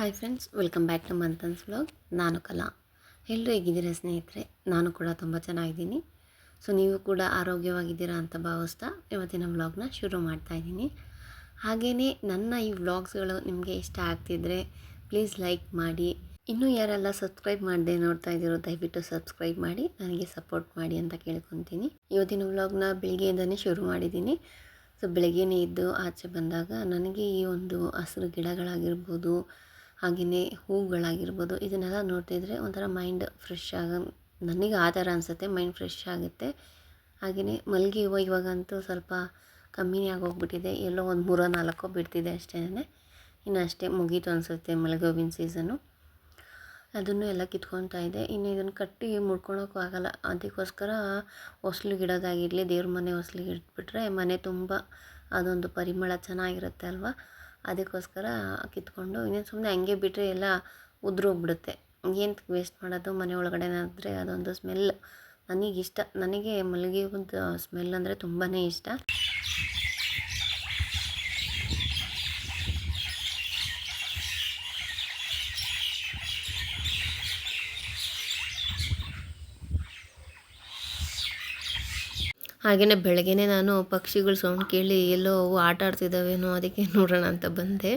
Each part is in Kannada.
Hi friends, welcome back to Manthan's vlog. ನಾನು ಕಲಾ. ಎಲ್ಲರೂ ಹೇಗಿದ್ದೀರಾ ಸ್ನೇಹಿತರೆ? ನಾನು ಕೂಡ ತುಂಬ ಚೆನ್ನಾಗಿದ್ದೀನಿ. ಸೊ ನೀವು ಕೂಡ ಆರೋಗ್ಯವಾಗಿದ್ದೀರಾ ಅಂತ ಭಾವಿಸ್ತಾ ಇವತ್ತಿನ ವ್ಲಾಗ್ನ ಶುರು ಮಾಡ್ತಾಯಿದ್ದೀನಿ. ಹಾಗೆಯೇ ನನ್ನ ಈ ವ್ಲಾಗ್ಸ್ಗಳು ನಿಮಗೆ ಇಷ್ಟ ಆಗ್ತಿದ್ರೆ ಪ್ಲೀಸ್ ಲೈಕ್ ಮಾಡಿ. ಇನ್ನೂ ಯಾರೆಲ್ಲ ಸಬ್ಸ್ಕ್ರೈಬ್ ಮಾಡದೆ ನೋಡ್ತಾ ಇದ್ದೀರೋ ದಯವಿಟ್ಟು ಸಬ್ಸ್ಕ್ರೈಬ್ ಮಾಡಿ ನನಗೆ ಸಪೋರ್ಟ್ ಮಾಡಿ ಅಂತ ಕೇಳ್ಕೊತೀನಿ. ಇವತ್ತಿನ ವ್ಲಾಗ್ನ ಬೆಳಗ್ಗೆಯಿಂದನೇ ಶುರು ಮಾಡಿದ್ದೀನಿ. ಸೊ ಬೆಳಗ್ಗೆನೇ ಇದ್ದು ಆಚೆ ಬಂದಾಗ ನನಗೆ ಈ ಒಂದು ಹಸಿರು ಗಿಡಗಳಾಗಿರ್ಬೋದು, ಹಾಗೆಯೇ ಹೂವುಗಳಾಗಿರ್ಬೋದು, ಇದನ್ನೆಲ್ಲ ನೋಡ್ತಿದ್ರೆ ಒಂಥರ ಮೈಂಡ್ ಫ್ರೆಶ್ ನನಗೆ ಆ ಥರ ಅನಿಸುತ್ತೆ. ಮೈಂಡ್ ಫ್ರೆಶ್ ಆಗುತ್ತೆ. ಹಾಗೆಯೇ ಮಲ್ಲಿಗೆ ಹೂವು ಇವಾಗಂತೂ ಸ್ವಲ್ಪ ಕಮ್ಮಿನೇ ಆಗೋಗ್ಬಿಟ್ಟಿದೆ. ಎಲ್ಲೋ ಒಂದು 3-4 ಬಿಡ್ತಿದೆ ಅಷ್ಟೇ. ಇನ್ನು ಅಷ್ಟೇ ಮುಗೀತು ಅನಿಸುತ್ತೆ ಮಲ್ಲಿಗೆ ಹೂವಿನ ಸೀಸನ್ನು. ಅದನ್ನು ಎಲ್ಲ ಕಿತ್ಕೊತಾ ಇದೆ. ಇನ್ನು ಇದನ್ನು ಕಟ್ಟಿ ಮುಡ್ಕೊಳೋಕ್ಕೂ ಆಗೋಲ್ಲ. ಅದಕ್ಕೋಸ್ಕರ ಹೊಸ್ಲು ಗಿಡೋದಾಗಿರಲಿ, ದೇವ್ರ ಮನೆ ಹೊಸ್ಲಿಗೆ ಇಟ್ಬಿಟ್ರೆ ಮನೆ ತುಂಬ ಅದೊಂದು ಪರಿಮಳ ಚೆನ್ನಾಗಿರುತ್ತೆ ಅಲ್ವಾ. ಅದಕ್ಕೋಸ್ಕರ ಕಿತ್ಕೊಂಡು ಇನ್ನೇನು ಸುಮ್ಮನೆ ಹಂಗೆ ಬಿಟ್ಟರೆ ಎಲ್ಲ ಉದುರೋಗ್ಬಿಡುತ್ತೆ. ಏನು ವೇಸ್ಟ್ ಮಾಡೋದು. ಮನೆ ಒಳಗಡೆನಾದರೆ ಅದೊಂದು ಸ್ಮೆಲ್ ನನಗಿಷ್ಟ. ನನಗೆ ಮಲ್ಲಿಗೆ ಹೂವಿಂದು ಸ್ಮೆಲ್ ಅಂದರೆ ತುಂಬಾ ಇಷ್ಟ. ಹಾಗೆಯೇ ಬೆಳಗ್ಗೆನೇ ನಾನು ಪಕ್ಷಿಗಳು ಸೌಂಡ್ ಕೇಳಿ ಎಲ್ಲೋ ಅವು ಆಟ ಆಡ್ತಿದ್ದಾವೇನೋ ಅದಕ್ಕೆ ನೋಡೋಣ ಅಂತ ಬಂದೆ.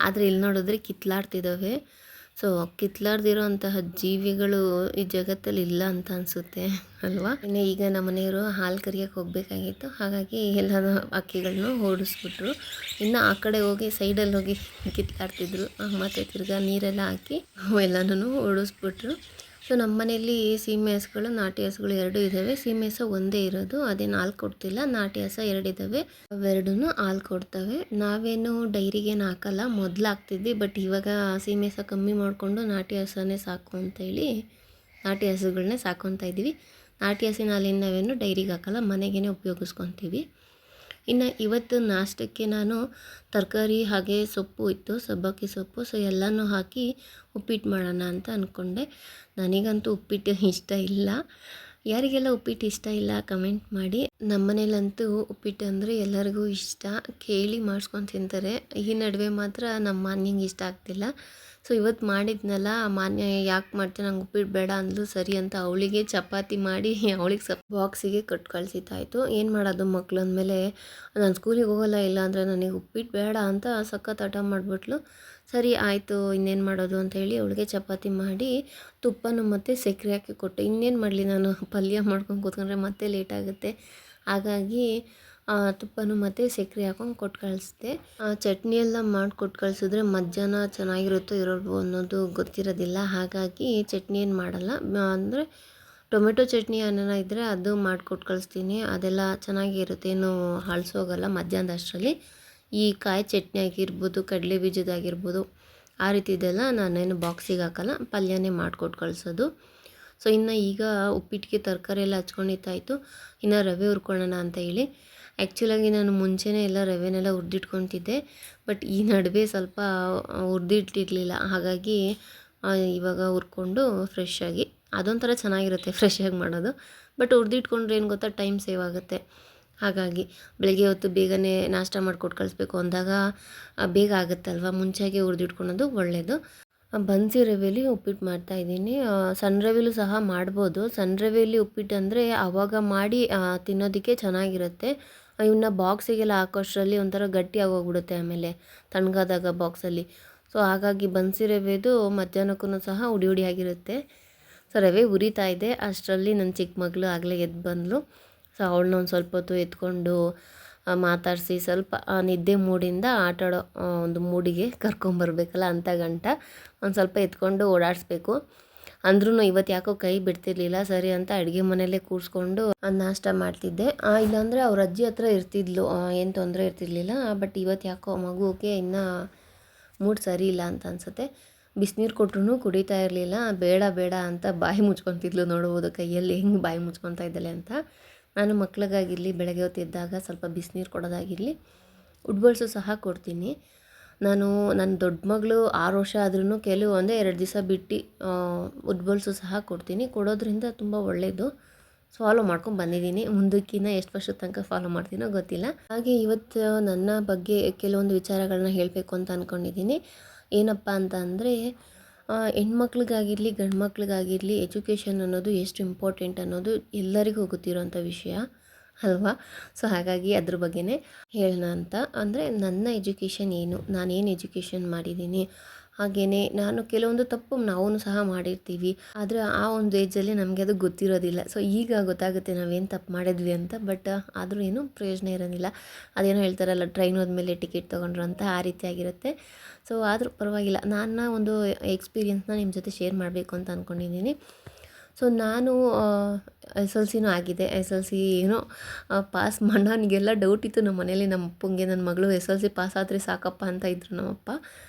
ಆದರೆ ಇಲ್ಲಿ ನೋಡಿದ್ರೆ ಕಿತ್ಲಾಡ್ತಿದ್ದಾವೆ. ಸೊ ಕಿತ್ಲಾಡ್ದಿರೋ ಅಂತಹ ಜೀವಿಗಳು ಈ ಜಗತ್ತಲ್ಲಿ ಇಲ್ಲ ಅಂತ ಅನಿಸುತ್ತೆ ಅಲ್ವಾ. ಇನ್ನು ಈಗ ನಮ್ಮ ಮನೆಯವರು ಹಾಲು ಕರಿಯೋಕ್ಕೆ ಹೋಗಬೇಕಾಗಿತ್ತು. ಹಾಗಾಗಿ ಎಲ್ಲ ಅಕ್ಕಿಗಳನ್ನೂ ಓಡಿಸ್ಬಿಟ್ರು. ಇನ್ನು ಆ ಕಡೆ ಹೋಗಿ ಸೈಡಲ್ಲಿ ಹೋಗಿ ಕಿತ್ಲಾಡ್ತಿದ್ರು. ಮತ್ತು ತಿರ್ಗಾ ನೀರೆಲ್ಲ ಹಾಕಿ ಎಲ್ಲನೂ ಓಡಿಸ್ಬಿಟ್ರು. ಸೊ ನಮ್ಮ ಮನೆಯಲ್ಲಿ ಸೀಮೆ ಹಸುಗಳು, ನಾಟಿ ಹಸುಗಳು 2 ಇದ್ದಾವೆ. ಸೀಮೆ ಹಸು ಒಂದೇ ಇರೋದು, ಅದೇನು ಹಾಲು ಕೊಡ್ತಿಲ್ಲ. ನಾಟಿ ಹಸು 2 ಇದ್ದಾವೆ, ಅವೆರಡೂ ಹಾಲು ಕೊಡ್ತವೆ. ನಾವೇನು ಡೈರಿಗೇನು ಹಾಕಲ್ಲ, ಮೊದಲು ಹಾಕ್ತಿದ್ವಿ. ಬಟ್ ಇವಾಗ ಸೀಮೆ ಹಸು ಕಮ್ಮಿ ಮಾಡಿಕೊಂಡು ನಾಟಿ ಹಸುನೇ ಸಾಕು ಅಂತೇಳಿ ನಾಟಿ ಹಸುಗಳನ್ನೇ ಸಾಕೊತಾ ಇದ್ದೀವಿ. ನಾಟಿ ಹಸಿನ ಹಾಲಿನ ನಾವೇನು ಡೈರಿಗೆ ಹಾಕಲ್ಲ, ಮನೆಗೇ ಉಪಯೋಗಿಸ್ಕೊತೀವಿ. ಇನ್ನು ಇವತ್ತು ನಾಷ್ಟಕ್ಕೆ ನಾನು ತರಕಾರಿ ಹಾಗೆ ಸೊಪ್ಪು ಇತ್ತು, ಸಬ್ಬಕ್ಕಿ ಸೊಪ್ಪು. ಸೊ ಎಲ್ಲನೂ ಹಾಕಿ ಉಪ್ಪಿಟ್ಟು ಮಾಡೋಣ ಅಂತ ಅಂದ್ಕೊಂಡೆ. ನನಗಂತೂ ಉಪ್ಪಿಟ್ಟು ಇಷ್ಟ ಇಲ್ಲ. ಯಾರಿಗೆಲ್ಲ ಉಪ್ಪಿಟ್ಟು ಇಷ್ಟ ಇಲ್ಲ ಕಮೆಂಟ್ ಮಾಡಿ. ನಮ್ಮ ಮನೇಲಂತೂ ಉಪ್ಪಿಟ್ಟು ಅಂದರೆ ಎಲ್ಲರಿಗೂ ಇಷ್ಟ. ಕೇಳಿ ಮಾಡಿಸ್ಕೊಂಡು ತಿಂತಾರೆ. ಈ ನಡುವೆ ಮಾತ್ರ ನಮ್ಮ ಮಾನ್ಯಂಗೆ ಇಷ್ಟ ಆಗ್ತಿಲ್ಲ. ಸೊ ಇವತ್ತು ಮಾಡಿದ್ನಲ್ಲ, ಮಾನ್ಯ ಯಾಕೆ ಮಾಡ್ತೀನಿ, ನಂಗೆ ಉಪ್ಪಿಟ್ಟು ಬೇಡ ಅಂದ್ಲು. ಸರಿ ಅಂತ ಅವಳಿಗೆ ಚಪಾತಿ ಮಾಡಿ ಅವಳಿಗೆ ಬಾಕ್ಸಿಗೆ ಕಟ್ ಕಳಿಸಿದ್ದಾಯಿತು. ಏನು ಮಾಡೋದು ಮಕ್ಕಳು ಅಂದಮೇಲೆ, ನಾನು ಸ್ಕೂಲಿಗೆ ಹೋಗೋಲ್ಲ, ಇಲ್ಲ ಅಂದರೆ ನನಗೆ ಉಪ್ಪಿಟ್ಟು ಬೇಡ ಅಂತ ಸಖತ್ ಹಠ ಮಾಡಿಬಿಟ್ಲು. ಸರಿ ಆಯಿತು, ಇನ್ನೇನು ಮಾಡೋದು ಅಂತ ಹೇಳಿ ಅವಳಿಗೆ ಚಪಾತಿ ಮಾಡಿ ತುಪ್ಪನೂ ಮತ್ತು ಸಕ್ಕರೆ ಹಾಕಿ ಕೊಟ್ಟೆ. ಇನ್ನೇನು ಮಾಡಲಿ, ನಾನು ಪಲ್ಯ ಮಾಡ್ಕೊಂಡು ಕೂತ್ಕೊಂಡ್ರೆ ಮತ್ತೆ ಲೇಟ್ ಆಗುತ್ತೆ. ಹಾಗಾಗಿ ತುಪ್ಪನೂ ಮತ್ತು ಸಕ್ಕರೆ ಹಾಕೊಂಡು ಕೊಟ್ಟು ಕಳಿಸ್ದೆ. ಚಟ್ನಿ ಎಲ್ಲ ಮಾಡಿ ಕೊಟ್ಟು ಕಳಿಸಿದ್ರೆ ಮಧ್ಯಾಹ್ನ ಚೆನ್ನಾಗಿರುತ್ತೋ ಇರೋಲ್ವೋ ಅನ್ನೋದು ಗೊತ್ತಿರೋದಿಲ್ಲ. ಹಾಗಾಗಿ ಚಟ್ನಿ ಏನು ಮಾಡಲ್ಲ. ಅಂದರೆ ಟೊಮೆಟೊ ಚಟ್ನಿ ಏನಾರ ಇದ್ದರೆ ಅದು ಮಾಡಿಕೊಟ್ಟು ಕಳಿಸ್ತೀನಿ. ಅದೆಲ್ಲ ಚೆನ್ನಾಗಿರುತ್ತೆ, ಏನು ಹಳ್ಸೋಗಲ್ಲ ಮಧ್ಯಾಹ್ನದ ಅಷ್ಟರಲ್ಲಿ. ಈ ಕಾಯಿ ಚಟ್ನಿ ಆಗಿರ್ಬೋದು, ಕಡಲೆ ಬೀಜದಾಗಿರ್ಬೋದು, ಆ ರೀತಿದೆಲ್ಲ ನಾನೇನು ಬಾಕ್ಸಿಗೆ ಹಾಕಲ್ಲ, ಪಲ್ಯನೇ ಮಾಡಿಕೊಟ್ಟು ಕಳಿಸೋದು. ಸೊ ಇನ್ನು ಈಗ ಉಪ್ಪಿಟ್ಟಿಗೆ ತರಕಾರಿ ಎಲ್ಲ ಹಚ್ಕೊಂಡಿತ್ತಾಯಿತು. ಇನ್ನು ರವೆ ಹುರ್ಕೊಳ್ಳೋಣ ಅಂತ ಹೇಳಿ. ಆ್ಯಕ್ಚುಲಾಗಿ ನಾನು ಮುಂಚೆನೇ ಎಲ್ಲ ರವೆನೆಲ್ಲ ಹುರಿದಿಟ್ಕೊತಿದ್ದೆ. ಬಟ್ ಈ ನಡುವೆ ಸ್ವಲ್ಪ ಹುರಿದಿಟ್ಟಿರಲಿಲ್ಲ. ಹಾಗಾಗಿ ಇವಾಗ ಹುರ್ಕೊಂಡು ಫ್ರೆಶ್ಶಾಗಿ ಅದೊಂಥರ ಚೆನ್ನಾಗಿರುತ್ತೆ ಫ್ರೆಶ್ಶಾಗಿ ಮಾಡೋದು. ಬಟ್ ಹುರಿದಿಟ್ಕೊಂಡ್ರೆ ಏನು ಗೊತ್ತಾ, ಟೈಮ್ ಸೇವ್ ಆಗುತ್ತೆ. ಹಾಗಾಗಿ ಬೆಳಗ್ಗೆ ಹೊತ್ತು ಬೇಗನೆ ನಾಷ್ಟ ಮಾಡಿಕೊಟ್ಟು ಕಳಿಸ್ಬೇಕು ಅಂದಾಗ ಬೇಗ ಆಗುತ್ತಲ್ವ. ಮುಂಚೆಗೆ ಹುರಿದಿಟ್ಕೊಳೋದು ಒಳ್ಳೆಯದು. ಬನ್ಸಿ ರವೆಯಲ್ಲಿ ಉಪ್ಪಿಟ್ಟು ಮಾಡ್ತಾಯಿದ್ದೀನಿ. ಸಣ್ಣ ರವೆಯಲ್ಲೂ ಸಹ ಮಾಡ್ಬೋದು. ಸಣ್ಣ ರವೆಯಲ್ಲಿ ಉಪ್ಪಿಟ್ಟು ಅಂದರೆ ಆವಾಗ ಮಾಡಿ ತಿನ್ನೋದಕ್ಕೆ ಚೆನ್ನಾಗಿರುತ್ತೆ. ಇವನ್ನ ಬಾಕ್ಸಿಗೆಲ್ಲ ಹಾಕೋಷ್ಟರಲ್ಲಿ ಒಂಥರ ಗಟ್ಟಿ ಆಗೋಗ್ಬಿಡುತ್ತೆ ಆಮೇಲೆ ತಣ್ಣಗಾದಾಗ ಬಾಕ್ಸಲ್ಲಿ. ಸೊ ಹಾಗಾಗಿ ಬನ್ಸಿ ರವೆದು ಮಧ್ಯಾಹ್ನಕ್ಕೂ ಸಹ ಹುಡಿ ಆಗಿರುತ್ತೆ. ಸೊ ರವೆ ಹುರಿತಾ ಇದೆ ಅಷ್ಟರಲ್ಲಿ ನನ್ನ ಚಿಕ್ಕ ಮಗಳು ಆಗಲೇ ಎದ್ದು ಬಂದಳು. ಸೊ ಅವಳನ್ನ ಒಂದು ಸ್ವಲ್ಪ ಹೊತ್ತು ಎತ್ಕೊಂಡು ಮಾತಾಡಿಸಿ ಸ್ವಲ್ಪ ನಿದ್ದೆ ಮೂಡಿಂದ ಆಟಾಡೋ ಒಂದು ಮೂಡಿಗೆ ಕರ್ಕೊಂಬರ್ಬೇಕಲ್ಲ ಅಂತ ಗಂಟ ಒಂದು ಸ್ವಲ್ಪ ಎತ್ಕೊಂಡು ಓಡಾಡಿಸ್ಬೇಕು. ಅಂದ್ರೂ ಇವತ್ತು ಯಾಕೋ ಕೈ ಬಿಡ್ತಿರ್ಲಿಲ್ಲ. ಸರಿ ಅಂತ ಅಡುಗೆ ಮನೆಯಲ್ಲೇ ಕೂರಿಸ್ಕೊಂಡು ನಾಷ್ಟ ಮಾಡ್ತಿದ್ದೆ. ಇಲ್ಲಾಂದರೆ ಅವ್ರ ಅಜ್ಜಿ ಹತ್ರ ಇರ್ತಿದ್ಲು, ಏನು ತೊಂದರೆ ಇರ್ತಿರ್ಲಿಲ್ಲ. ಬಟ್ ಇವತ್ತು ಯಾಕೋ ಮಗುಗೆ ಇನ್ನೂ ಮೂಡ್ ಸರಿ ಇಲ್ಲ ಅಂತ ಅನಿಸುತ್ತೆ. ಬಿಸಿನೀರು ಕೊಟ್ಟರು ಕುಡಿತಾ ಇರಲಿಲ್ಲ. ಬೇಡ ಬೇಡ ಅಂತ ಬಾಯಿ ಮುಚ್ಕೊತಿದ್ಲು. ನೋಡ್ಬೋದು ಕೈಯಲ್ಲಿ ಹೆಂಗೆ ಬಾಯಿ ಮುಚ್ಕೊತಾ ಇದ್ದಾಳೆ ಅಂತ. ನಾನು ಮಕ್ಳಿಗಾಗಿರಲಿ ಬೆಳಗ್ಗೆ ಹೊತ್ತಿದ್ದಾಗ ಸ್ವಲ್ಪ ಬಿಸಿನೀರು ಕೊಡೋದಾಗಿರಲಿ, ಉಡ್ಬಳ್ಸು ಸಹ ಕೊಡ್ತೀನಿ. ನಾನು ನನ್ನ ದೊಡ್ಡ ಮಗಳು 6 ವರ್ಷ ಆದ್ರೂ ಕೆಲವು 1-2 ದಿವಸ ಬಿಟ್ಟು ಉಡ್ಬಳ್ಸು ಸಹ ಕೊಡ್ತೀನಿ. ಕೊಡೋದ್ರಿಂದ ತುಂಬ ಒಳ್ಳೆಯದು. ಫಾಲೋ ಮಾಡ್ಕೊಂಡು ಬಂದಿದ್ದೀನಿ. ಮುಂದಕ್ಕಿಂತ ಎಷ್ಟು ವರ್ಷದ ತನಕ ಫಾಲೋ ಮಾಡ್ತೀನೋ ಗೊತ್ತಿಲ್ಲ. ಹಾಗೆ ಇವತ್ತು ನನ್ನ ಬಗ್ಗೆ ಕೆಲವೊಂದು ವಿಚಾರಗಳನ್ನ ಹೇಳಬೇಕು ಅಂತ ಅಂದ್ಕೊಂಡಿದ್ದೀನಿ. ಏನಪ್ಪ ಅಂತ ಅಂದರೆ ಹೆಣ್ಮಕ್ಳಿಗಾಗಿರಲಿ ಗಂಡು ಮಕ್ಳಿಗಾಗಿರಲಿ ಎಜುಕೇಷನ್ ಅನ್ನೋದು ಎಷ್ಟು ಇಂಪಾರ್ಟೆಂಟ್ ಅನ್ನೋದು ಎಲ್ಲರಿಗೂ ಗೊತ್ತಿರೋಂಥ ವಿಷಯ ಅಲ್ವಾ. ಸೊ ಹಾಗಾಗಿ ಅದ್ರ ಬಗ್ಗೆನೇ ಹೇಳೋಣ ಅಂತ. ಅಂದರೆ ನನ್ನ ಎಜುಕೇಷನ್ ಏನು, ನಾನೇನು ಎಜುಕೇಷನ್ ಮಾಡಿದ್ದೀನಿ, ಹಾಗೆಯೇ ನಾನು ಕೆಲವೊಂದು ತಪ್ಪು ನಾವು ಸಹ ಮಾಡಿರ್ತೀವಿ, ಆದರೆ ಆ ಒಂದು ಏಜಲ್ಲಿ ನಮಗೆ ಅದು ಗೊತ್ತಿರೋದಿಲ್ಲ. ಸೊ ಈಗ ಗೊತ್ತಾಗುತ್ತೆ ನಾವೇನು ತಪ್ಪು ಮಾಡಿದ್ವಿ ಅಂತ. ಬಟ್ ಆದರೂ ಏನೂ ಪ್ರಯೋಜನ ಇರೋದಿಲ್ಲ. ಅದೇನೋ ಹೇಳ್ತಾರಲ್ಲ, ಟ್ರೈನ್ ಹೋದ್ಮೇಲೆ ಟಿಕೆಟ್ ತೊಗೊಂಡ್ರು ಅಂತ, ಆ ರೀತಿ ಆಗಿರುತ್ತೆ. ಸೊ ಆದರೂ ಪರವಾಗಿಲ್ಲ, ನನ್ನ ಒಂದು ಎಕ್ಸ್ಪೀರಿಯೆನ್ಸ್ನ ನಿಮ್ಮ ಜೊತೆ ಶೇರ್ ಮಾಡಬೇಕು ಅಂತ ಅಂದ್ಕೊಂಡಿದ್ದೀನಿ. ಸೊ ನಾನು ಎಸ್ ಎಲ್ ಸಿನೂ ಆಗಿದೆ. ಎಸ್ ಎಲ್ ಸಿ ಏನೋ ಪಾಸ್ ನನಗೆಲ್ಲ ಡೌಟ್ ಇತ್ತು ನಮ್ಮ ಮನೇಲಿ. ನಮ್ಮ ಅಪ್ಪಂಗೆ ನನ್ನ ಮಗಳು ಎಸ್ ಎಲ್ ಸಿ ಪಾಸ್ ಆದರೆ ಸಾಕಪ್ಪ ಅಂತ ಇದ್ದರು ನಮ್ಮಪ್ಪ.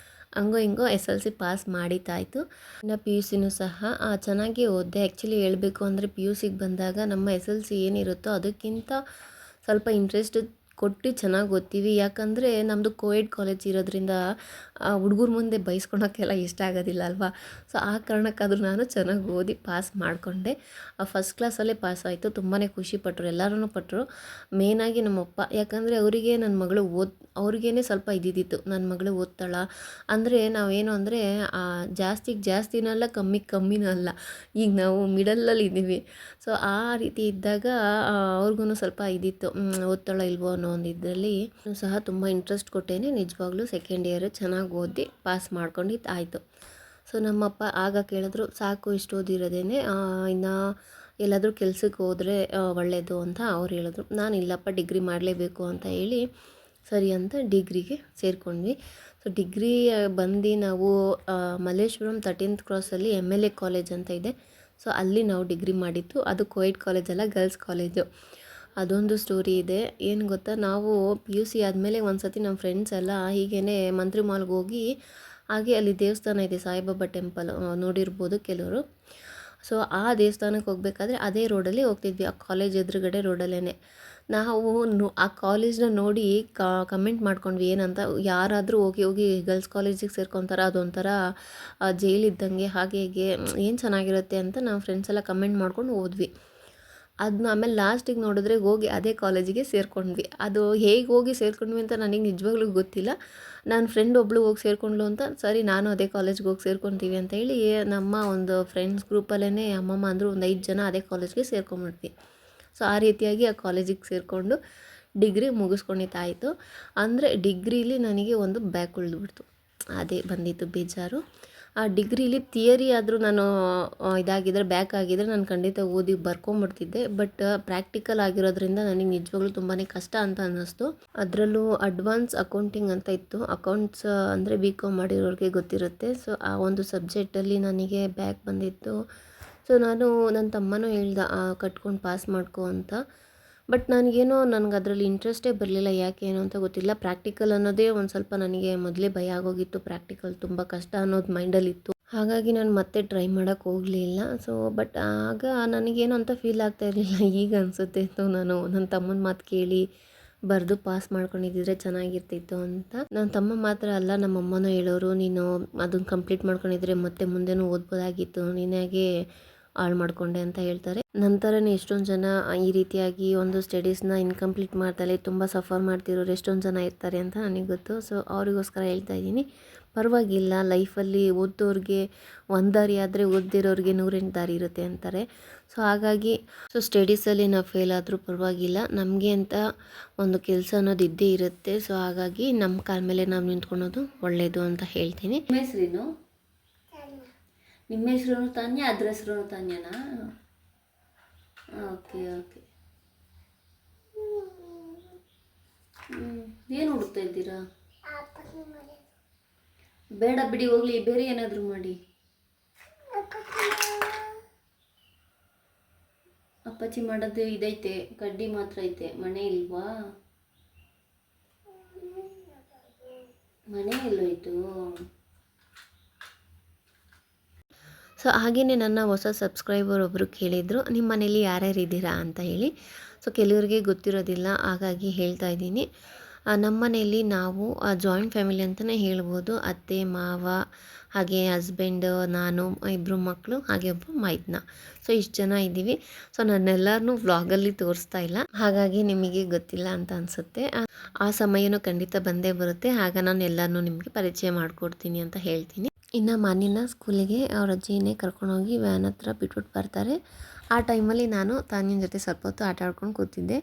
ಹಂಗೋ ಹಿಂಗೋ ಎಸ್ ಎಲ್ ಸಿ ಪಾಸ್ ಮಾಡಿದ್ದಾಯಿತು. ಇನ್ನು ಪಿ ಯು ಸಿನೂ ಸಹ ಚೆನ್ನಾಗಿ ಓದಿದೆ. ಆ್ಯಕ್ಚುಲಿ ಹೇಳಬೇಕು ಅಂದರೆ ಪಿ ಯು ಸಿಗೆ ಬಂದಾಗ ನಮ್ಮ ಎಸ್ ಎಲ್ ಸಿ ಏನಿರುತ್ತೋ ಅದಕ್ಕಿಂತ ಸ್ವಲ್ಪ ಇಂಟ್ರೆಸ್ಟ್ ಕೊಟ್ಟು ಚೆನ್ನಾಗಿ ಓದ್ತೀವಿ. ಯಾಕಂದರೆ ನಮ್ಮದು ಕೋಎಡ್ ಕಾಲೇಜ್ ಇರೋದ್ರಿಂದ ಹುಡುಗರ ಮುಂದೆ ಬೈಸ್ಕೊಳೋಕ್ಕೆಲ್ಲ ಇಷ್ಟ ಆಗೋದಿಲ್ಲ ಅಲ್ವಾ. ಸೊ ಆ ಕಾರಣಕ್ಕಾದರೂ ನಾನು ಚೆನ್ನಾಗಿ ಓದಿ ಪಾಸ್ ಮಾಡಿಕೊಂಡೆ. ಫಸ್ಟ್ ಕ್ಲಾಸಲ್ಲೇ ಪಾಸ್ ಆಯಿತು. ತುಂಬಾ ಖುಷಿಪಟ್ಟರು, ಎಲ್ಲರೂ ಪಟ್ಟರು. ಮೇಯ್ನಾಗಿ ನಮ್ಮಪ್ಪ. ಯಾಕಂದರೆ ಅವರಿಗೆ ನನ್ನ ಮಗಳು ಅವ್ರಿಗೇ ಸ್ವಲ್ಪ ಇದ್ದಿದ್ದಿತ್ತು, ನನ್ನ ಮಗಳು ಓದ್ತಾಳ ಅಂದರೆ. ನಾವೇನು ಅಂದರೆ ಜಾಸ್ತಿನೂ ಅಲ್ಲ, ಕಮ್ಮಿನೂ ಅಲ್ಲ. ಈಗ ನಾವು ಮಿಡಲಲ್ಲಿ ಇದ್ದೀವಿ. ಸೊ ಆ ರೀತಿ ಇದ್ದಾಗ ಅವ್ರಿಗೂ ಸ್ವಲ್ಪ ಇದ್ದಿತ್ತು, ಓದ್ತಾಳೋ ಇಲ್ವೋ ಅನ್ನೋ ಒಂದು ಇದರಲ್ಲಿ ಸಹ ತುಂಬ ಇಂಟ್ರೆಸ್ಟ್ ಕೊಟ್ಟೇನೆ ನಿಜವಾಗ್ಲೂ ಸೆಕೆಂಡ್ ಇಯರ್ ಚೆನ್ನಾಗಿ ಓದಿ ಪಾಸ್ ಮಾಡ್ಕೊಂಡಿದ್ದು ಆಯಿತು. ಸೊ ನಮ್ಮಪ್ಪ ಆಗ ಕೇಳಿದ್ರು, ಸಾಕು ಇಷ್ಟು ಓದಿರೋದೇನೆ, ಇನ್ನು ಎಲ್ಲಾದರೂ ಕೆಲ್ಸಕ್ಕೆ ಹೋದರೆ ಒಳ್ಳೆಯದು ಅಂತ ಅವ್ರು ಹೇಳಿದ್ರು. ನಾನು ಇಲ್ಲಪ್ಪ ಡಿಗ್ರಿ ಮಾಡಲೇಬೇಕು ಅಂತ ಹೇಳಿ ಸರಿ ಅಂತ ಡಿಗ್ರಿಗೆ ಸೇರಿಕೊಂಡ್ವಿ. ಸೊ ಡಿಗ್ರಿ ಬಂದು ನಾವು ಮಲ್ಲೇಶ್ವರಂ 13th ಕ್ರಾಸಲ್ಲಿ MLA ಕಾಲೇಜ್ ಅಂತ ಇದೆ. ಸೊ ಅಲ್ಲಿ ನಾವು ಡಿಗ್ರಿ ಮಾಡಿದ್ದು. ಅದು ಕೋಎಡ್ ಕಾಲೇಜಲ್ಲ, ಗರ್ಲ್ಸ್ ಕಾಲೇಜು. ಅದೊಂದು ಸ್ಟೋರಿ ಇದೆ. ಏನು ಗೊತ್ತಾ, ನಾವು ಪಿ ಯು ಸಿ ಆದಮೇಲೆ ಒಂದು ಸತಿ ನಮ್ಮ ಫ್ರೆಂಡ್ಸ್ ಎಲ್ಲ ಹೀಗೇ ಮಂತ್ರಿ ಮಾಲ್ಗೆ ಹೋಗಿ, ಹಾಗೆ ಅಲ್ಲಿ ದೇವಸ್ಥಾನ ಇದೆ, ಸಾಯಿಬಾಬಾ ಟೆಂಪಲ್, ನೋಡಿರ್ಬೋದು ಕೆಲವರು. ಸೊ ಆ ದೇವಸ್ಥಾನಕ್ಕೆ ಹೋಗಬೇಕಾದ್ರೆ ಅದೇ ರೋಡಲ್ಲಿ ಹೋಗ್ತಿದ್ವಿ, ಆ ಕಾಲೇಜ್ ಎದುರುಗಡೆ ರೋಡಲ್ಲೇ. ನಾವು ಆ ಕಾಲೇಜ್ನ ನೋಡಿ ಕಮೆಂಟ್ ಮಾಡ್ಕೊಂಡ್ವಿ ಏನಂತ, ಯಾರಾದರೂ ಹೋಗಿ ಗರ್ಲ್ಸ್ ಕಾಲೇಜಿಗೆ ಸೇರ್ಕೊತಾರೆ, ಅದೊಂಥರ ಜೈಲಿದ್ದಂಗೆ, ಹಾಗೆ ಹೀಗೆ ಏನು ಚೆನ್ನಾಗಿರುತ್ತೆ ಅಂತ ನಾವು ಫ್ರೆಂಡ್ಸ್ ಎಲ್ಲ ಕಮೆಂಟ್ ಮಾಡ್ಕೊಂಡು ಹೋದ್ವಿ. ಅದನ್ನ ಆಮೇಲೆ ಲಾಸ್ಟಿಗೆ ನೋಡಿದ್ರೆ ಹೋಗಿ ಅದೇ ಕಾಲೇಜಿಗೆ ಸೇರಿಕೊಂಡ್ವಿ. ಅದು ಹೇಗೆ ಹೋಗಿ ಸೇರಿಕೊಂಡ್ವಿ ಅಂತ ನನಗೆ ನಿಜವಾಗ್ಲೂ ಗೊತ್ತಿಲ್ಲ. ನನ್ನ ಫ್ರೆಂಡ್ ಒಬ್ಬಳು ಹೋಗಿ ಸೇರಿಕೊಂಡ್ಳು ಅಂತ, ಸರಿ ನಾನು ಅದೇ ಕಾಲೇಜ್ಗೆ ಹೋಗಿ ಸೇರ್ಕೊತೀವಿ ಅಂತ ಹೇಳಿ ನಮ್ಮ ಒಂದು ಫ್ರೆಂಡ್ಸ್ ಗ್ರೂಪಲ್ಲೇ ಅಮ್ಮಮ್ಮ ಅಂದರು, ಒಂದು 5 ಜನ ಅದೇ ಕಾಲೇಜ್ಗೆ ಸೇರ್ಕೊಂಡ್ಬಿಟ್ವಿ. ಸೊ ಆ ರೀತಿಯಾಗಿ ಆ ಕಾಲೇಜಿಗೆ ಸೇರಿಕೊಂಡು ಡಿಗ್ರಿ ಮುಗಿಸ್ಕೊಂಡಿದ್ದಾಯಿತು. ಅಂದರೆ ಡಿಗ್ರೀಲಿ ನನಗೆ ಒಂದು ಬ್ಯಾಕ್ ಉಳಿದ್ಬಿಡ್ತು, ಅದೇ ಬಂದಿತ್ತು ಬೇಜಾರು. ಆ ಡಿಗ್ರೀಲಿ ಥಿಯರಿ ಆದರೂ ನಾನು ಇದಾಗಿದ್ದರೆ, ಬ್ಯಾಕ್ ಆಗಿದ್ದರೆ ನಾನು ಖಂಡಿತ ಓದಿ ಬರ್ಕೊಂಬಿಡ್ತಿದ್ದೆ. ಬಟ್ ಪ್ರಾಕ್ಟಿಕಲ್ ಆಗಿರೋದ್ರಿಂದ ನನಗೆ ನಿಜವಾಗ್ಲೂ ತುಂಬಾ ಕಷ್ಟ ಅಂತ ಅನ್ನಿಸ್ತು. ಅದರಲ್ಲೂ ಅಡ್ವಾನ್ಸ್ ಅಕೌಂಟಿಂಗ್ ಅಂತ ಇತ್ತು. ಅಕೌಂಟ್ಸ್ ಅಂದರೆ BCom ಮಾಡಿರೋರಿಗೆ ಗೊತ್ತಿರುತ್ತೆ. ಸೊ ಆ ಒಂದು ಸಬ್ಜೆಕ್ಟಲ್ಲಿ ನನಗೆ ಬ್ಯಾಕ್ ಬಂದಿತ್ತು. ಸೊ ನಾನು ನನ್ನ ತಮ್ಮನೂ ಹೇಳ್ದ ಕಟ್ಕೊಂಡು ಪಾಸ್ ಮಾಡ್ಕೊ ಅಂತ. ಬಟ್ ನನಗೇನೋ ಅದರಲ್ಲಿ ಇಂಟ್ರೆಸ್ಟೇ ಬರಲಿಲ್ಲ, ಯಾಕೆ ಏನು ಅಂತ ಗೊತ್ತಿಲ್ಲ. ಪ್ರಾಕ್ಟಿಕಲ್ ಅನ್ನೋದೇ ಒಂದು ಸ್ವಲ್ಪ ನನಗೆ ಮೊದಲೇ ಭಯ ಆಗೋಗಿತ್ತು. ಪ್ರಾಕ್ಟಿಕಲ್ ತುಂಬ ಕಷ್ಟ ಅನ್ನೋದು ಮೈಂಡಲ್ಲಿತ್ತು. ಹಾಗಾಗಿ ನಾನು ಮತ್ತೆ ಟ್ರೈ ಮಾಡೋಕ್ಕೆ ಹೋಗಲಿಲ್ಲ. ಸೊ ಬಟ್ ಆಗ ನನಗೇನು ಅಂತ ಫೀಲ್ ಆಗ್ತಾ ಇರಲಿಲ್ಲ. ಈಗ ಅನಿಸುತ್ತೆ, ನಾನು ನನ್ನ ತಮ್ಮನ ಮಾತು ಕೇಳಿ ಬರೆದು ಪಾಸ್ ಮಾಡ್ಕೊಂಡಿದ್ದಿದ್ರೆ ಚೆನ್ನಾಗಿರ್ತಿತ್ತು ಅಂತ. ನನ್ನ ತಮ್ಮ ಮಾತ್ರ ಅಲ್ಲ, ನಮ್ಮಮ್ಮನೂ ಹೇಳೋರು, ನೀನು ಅದನ್ನು ಕಂಪ್ಲೀಟ್ ಮಾಡ್ಕೊಂಡಿದ್ರೆ ಮತ್ತೆ ಮುಂದೆನೂ ಓದ್ಬೋದಾಗಿತ್ತು, ನೀನಾಗೆ ಹಾಳು ಮಾಡಿಕೊಂಡೆ ಅಂತ ಹೇಳ್ತಾರೆ. ನಂತರನೇ ಎಷ್ಟೊಂದು ಜನ ಈ ರೀತಿಯಾಗಿ ಒಂದು ಸ್ಟಡೀಸ್ನ ಇನ್ಕಂಪ್ಲೀಟ್ ಮಾಡ್ತಾರೆ, ತುಂಬ ಸಫರ್ ಮಾಡ್ತಿರೋರು ಎಷ್ಟೊಂದು ಜನ ಇರ್ತಾರೆ ಅಂತ ನನಗೆ ಗೊತ್ತು. ಸೊ ಅವರಿಗೋಸ್ಕರ ಹೇಳ್ತಾ ಇದ್ದೀನಿ, ಪರವಾಗಿಲ್ಲ, ಲೈಫಲ್ಲಿ ಓದೋರಿಗೆ ಒಂದು ದಾರಿ ಆದರೆ ಓದಿರೋರಿಗೆ 108 ದಾರಿ ಇರುತ್ತೆ ಅಂತಾರೆ. ಸೊ ಹಾಗಾಗಿ ಸ್ಟಡೀಸಲ್ಲಿ ನಾವು ಫೇಲ್ ಆದರೂ ಪರವಾಗಿಲ್ಲ, ನಮಗೆ ಅಂತ ಒಂದು ಕೆಲಸ ಅನ್ನೋದು ಇದ್ದೇ ಇರುತ್ತೆ. ಸೊ ಹಾಗಾಗಿ ನಮ್ಮ ಕಾಲ ಮೇಲೆ ನಾವು ನಿಂತ್ಕೊಳೋದು ಒಳ್ಳೆಯದು ಅಂತ ಹೇಳ್ತೀನಿ. ನಿಮ್ಮ ಹೆಸರು ತಾನ್ಯ, ಅದ್ರ ಹೆಸರು ತಾನ್ಯನಾ? ಓಕೆ. ಏನು ಹುಡುಕ್ತಾ ಇದ್ದೀರಾ? ಬೇಡ ಬಿಡಿ, ಹೋಗ್ಲಿ, ಬೇರೆ ಏನಾದರೂ ಮಾಡಿ. ಅಪ್ಪಾಚಿ ಮಾಡೋದು ಇದೈತೆ, ಕಡ್ಡಿ ಮಾತ್ರ ಐತೆ, ಮನೆ ಇಲ್ವಾ? ಮನೆ ಎಲ್ಲೋಯ್ತು? ಸೊ ಹಾಗೆಯೇ ನನ್ನ ಹೊಸ ಸಬ್ಸ್ಕ್ರೈಬರ್ ಒಬ್ಬರು ಕೇಳಿದರು, ನಿಮ್ಮ ಮನೇಲಿ ಯಾರ್ಯಾರು ಇದ್ದೀರಾ ಅಂತ ಹೇಳಿ. ಸೊ ಕೆಲವರಿಗೆ ಗೊತ್ತಿರೋದಿಲ್ಲ, ಹಾಗಾಗಿ ಹೇಳ್ತಾ ಇದ್ದೀನಿ. ನಮ್ಮ ಮನೆಯಲ್ಲಿ ನಾವು ಜಾಯಿಂಟ್ ಫ್ಯಾಮಿಲಿ ಅಂತಲೇ ಹೇಳ್ಬೋದು. ಅತ್ತೆ, ಮಾವ, ಹಾಗೆ ಹಸ್ಬೆಂಡ್, ನಾನು, ಇಬ್ಬರು ಮಕ್ಕಳು, ಹಾಗೆ ಒಬ್ಬರು ಮೈದ್ನ. ಸೊ ಇಷ್ಟು ಜನ ಇದ್ದೀವಿ. ಸೊ ನಾನೆಲ್ಲರನ್ನೂ ವ್ಲಾಗಲ್ಲಿ ತೋರಿಸ್ತಾ ಇಲ್ಲ, ಹಾಗಾಗಿ ನಿಮಗೆ ಗೊತ್ತಿಲ್ಲ ಅಂತ ಅನಿಸುತ್ತೆ. ಆ ಸಮಯನೂ ಖಂಡಿತ ಬಂದೇ ಬರುತ್ತೆ, ಆಗ ನಾನು ಎಲ್ಲರನ್ನೂ ನಿಮಗೆ ಪರಿಚಯ ಮಾಡಿಕೊಡ್ತೀನಿ ಅಂತ ಹೇಳ್ತೀನಿ. ಇನ್ನು ಮಾನಿನ ಸ್ಕೂಲಿಗೆ ಅವ್ರ ಅಜ್ಜಿನೇ ಕರ್ಕೊಂಡೋಗಿ ವ್ಯಾನ್ ಹತ್ರ ಬಿಟ್ಬಿಟ್ಟು ಬರ್ತಾರೆ. ಆ ಟೈಮಲ್ಲಿ ನಾನು ತಾನಿನ ಜೊತೆ ಸ್ವಲ್ಪ ಹೊತ್ತು ಆಟ ಆಡ್ಕೊಂಡು ಕೂತಿದ್ದೆ.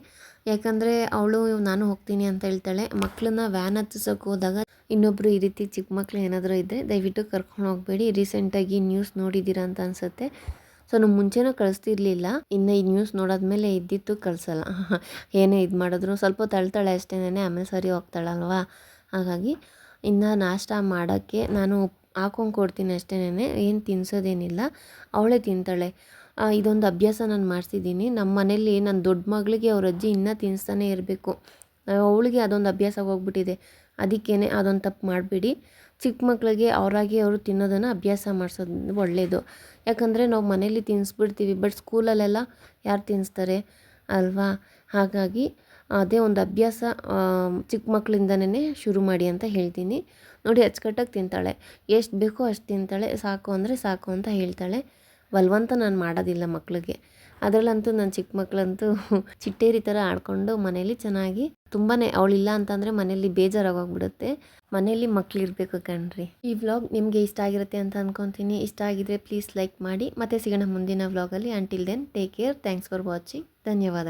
ಯಾಕಂದರೆ ಅವಳು ನಾನು ಹೋಗ್ತೀನಿ ಅಂತ ಹೇಳ್ತಾಳೆ. ಮಕ್ಕಳನ್ನ ವ್ಯಾನ್ ಹತ್ತಿಸೋಕೆ ಹೋದಾಗ ಇನ್ನೊಬ್ಬರು ಈ ರೀತಿ ಚಿಕ್ಕ ಮಕ್ಕಳು ಏನಾದರೂ ಇದ್ದರೆ ದಯವಿಟ್ಟು ಕರ್ಕೊಂಡು ಹೋಗಬೇಡಿ. ರೀಸೆಂಟಾಗಿ ನ್ಯೂಸ್ ನೋಡಿದ್ದೀರಾ ಅಂತ ಅನಿಸುತ್ತೆ. ಸೊ ನಾವು ಮುಂಚೆನೂ ಕಳಿಸ್ತಿರ್ಲಿಲ್ಲ, ಇನ್ನು ಈ ನ್ಯೂಸ್ ನೋಡಾದ್ಮೇಲೆ ಇದ್ದಿತ್ತು ಕಳಿಸಲ್ಲ. ಏನೇ ಇದು ಮಾಡಿದ್ರು ಸ್ವಲ್ಪ ಹೊತ್ತು ಅಳ್ತಾಳೆ ಅಷ್ಟೇನೆ, ಆಮೇಲೆ ಸರಿ ಹೋಗ್ತಾಳಲ್ವಾ. ಹಾಗಾಗಿ ಇನ್ನು ನಾಷ್ಟ ಮಾಡೋಕ್ಕೆ ನಾನು ಹಾಕೊಂಡು ಕೊಡ್ತೀನಿ ಅಷ್ಟೇನೆ, ಏನು ತಿನ್ನಿಸೋದೇನಿಲ್ಲ, ಅವಳೇ ತಿಂತಾಳೆ. ಇದೊಂದು ಅಭ್ಯಾಸ ನಾನು ಮಾಡಿಸಿದ್ದೀನಿ ನಮ್ಮ ಮನೇಲಿ. ನನ್ನ ದೊಡ್ಡ ಮಗಳಿಗೆ ಅವ್ರ ಅಜ್ಜಿ ಇನ್ನೂ ತಿನ್ನಿಸ್ತಾನೆ ಇರಬೇಕು. ಅವಳಿಗೆ ಅದೊಂದು ಅಭ್ಯಾಸ ಹೋಗ್ಬಿಟ್ಟಿದೆ. ಅದಕ್ಕೇ ಅದೊಂದು ತಪ್ಪು ಮಾಡಬೇಡಿ. ಚಿಕ್ಕ ಮಕ್ಕಳಿಗೆ ಅವರಾಗಿ ಅವರು ತಿನ್ನೋದನ್ನು ಅಭ್ಯಾಸ ಮಾಡಿಸೋದು ಒಳ್ಳೆಯದು. ಯಾಕಂದರೆ ನಾವು ಮನೇಲಿ ತಿನ್ನಿಸ್ಬಿಡ್ತೀವಿ, ಬಟ್ ಸ್ಕೂಲಲ್ಲೆಲ್ಲ ಯಾರು ತಿನ್ನಿಸ್ತಾರೆ ಅಲ್ವಾ. ಹಾಗಾಗಿ ಅದೇ ಒಂದು ಅಭ್ಯಾಸ ಚಿಕ್ಕ ಮಕ್ಕಳಿಂದನೇ ಶುರು ಮಾಡಿ ಅಂತ ಹೇಳ್ತೀನಿ. ನೋಡಿ ಅಚ್ಚುಕಟ್ಟಾಗಿ ತಿಂತಾಳೆ, ಎಷ್ಟು ಬೇಕೋ ಅಷ್ಟು ತಿಂತಾಳೆ, ಸಾಕು ಅಂದರೆ ಸಾಕು ಅಂತ ಹೇಳ್ತಾಳೆ. ಬಲವಂತ ನಾನು ಮಾಡೋದಿಲ್ಲ ಮಕ್ಕಳಿಗೆ. ಅದರಲ್ಲಂತೂ ನನ್ನ ಚಿಕ್ಕ ಮಕ್ಕಳಂತೂ ಚಿಟ್ಟೇರಿ ಥರ ಆಡ್ಕೊಂಡು ಮನೇಲಿ ಚೆನ್ನಾಗಿ ತುಂಬಾ ಅವಳಿಲ್ಲ ಅಂತಂದರೆ ಮನೇಲಿ ಬೇಜಾರಾಗೋಗ್ಬಿಡುತ್ತೆ. ಮನೇಲಿ ಮಕ್ಕಳಿರ್ಬೇಕು ಕಣ್ರಿ. ಈ ವ್ಲಾಗ್ ನಿಮಗೆ ಇಷ್ಟ ಆಗಿರುತ್ತೆ ಅಂತ ಅಂದ್ಕೊತೀನಿ. ಇಷ್ಟ ಆಗಿದ್ರೆ ಪ್ಲೀಸ್ ಲೈಕ್ ಮಾಡಿ. ಮತ್ತೆ ಸಿಗೋಣ ಮುಂದಿನ ವ್ಲಾಗಲ್ಲಿ. Until then take care. Thanks for watching. ಧನ್ಯವಾದ.